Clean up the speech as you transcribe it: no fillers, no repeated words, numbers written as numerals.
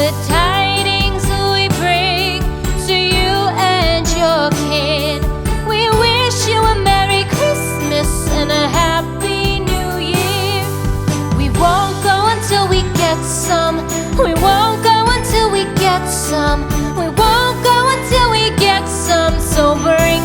the tidings we bring to you and your kin. We wish you a Merry Christmas and a Happy New Year. We won't go until we get some. We won't go until we get some. We won't go until we get some. So bring